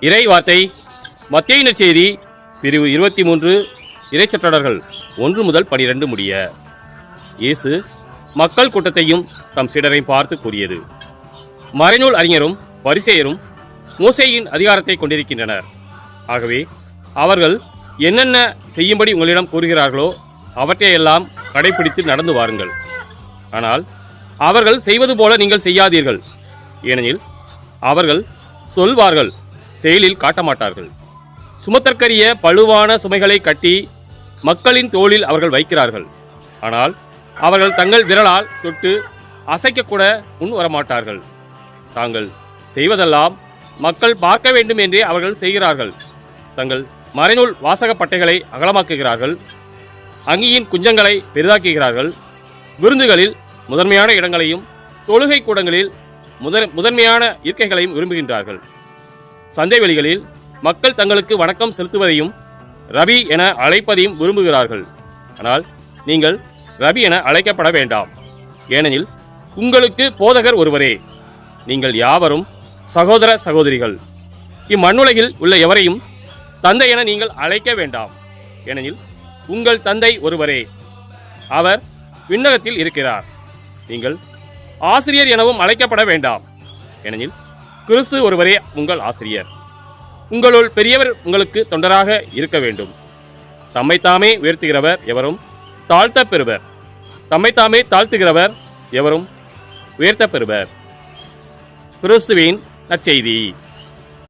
இறை வார்த்தை மத்தேயு நற்செய்தி பிரிவு 23 இறைச்சொற்றொடர்கள் 1 முதல் 12 முடிய. இயேசு மக்கள் கூட்டத்தையும் தம் சீடரையும் பார்த்து கூறியது: மறைநூல் அறிஞரும் பரிசேயரும் மோசேயின் அதிகாரத்தை கொண்டிருக்கின்றனர். ஆகவே அவர்கள் என்னென்ன செய்யும்படி உங்களிடம் கூறுகிறார்களோ அவற்றையெல்லாம் கடைபிடித்து நடந்து வாருங்கள். ஆனால் அவர்கள் செய்வது போல நீங்கள் செய்யாதீர்கள். ஏனெனில் அவர்கள் சொல்வார்கள், செயலில் காட்ட மாட்டார்கள். சுமத்தற்கரிய பழுவான சுமைகளை கட்டி மக்களின் தோளில் அவர்கள் வைக்கிறார்கள். ஆனால் அவர்கள் தங்கள் விரலால் தொட்டு அசைக்கக்கூட முன் வரமாட்டார்கள். தாங்கள் செய்வதெல்லாம் மக்கள் பார்க்க வேண்டும் என்றே அவர்கள் செய்கிறார்கள். தங்கள் மறைநூல் வாசக பட்டைகளை அகலமாக்குகிறார்கள். அங்கியின் குஞ்சங்களை பெரிதாக்குகிறார்கள். விருந்துகளில் முதன்மையான இடங்களையும் தொழுகை கூடங்களில் முதன்மையான இருக்கைகளையும் விரும்புகின்றார்கள். சந்தை வெளிகளில் மக்கள் தங்களுக்கு வணக்கம் செலுத்துவதையும் ரபி என அழைப்பதையும் விரும்புகிறார்கள். ஆனால் நீங்கள் ரபி என அழைக்கப்பட வேண்டாம். ஏனெனில் உங்களுக்கு போதகர் ஒருவரே. நீங்கள் யாவரும் சகோதர சகோதரிகள். இம்மண்ணுலகில் உள்ள எவரையும் தந்தை என நீங்கள் அழைக்க வேண்டாம். ஏனெனில் உங்கள் தந்தை ஒருவரே. அவர் விண்ணகத்தில் இருக்கிறார். நீங்கள் ஆசிரியர் எனவும் அழைக்கப்பட வேண்டாம். ஏனெனில் கிறிஸ்து ஒருவரே உங்கள் ஆசிரியர். உங்களுள் பெரியவர் உங்களுக்கு தொண்டராக இருக்க வேண்டும். தம்மைத்தாமே உயர்த்துகிறவர் எவரும் தாழ்த்த பெறுவர். தம்மைத்தாமே தாழ்த்துகிறவர் எவரும் உயர்த்த பெறுவர். கிறிஸ்துவின் நற்செய்தி.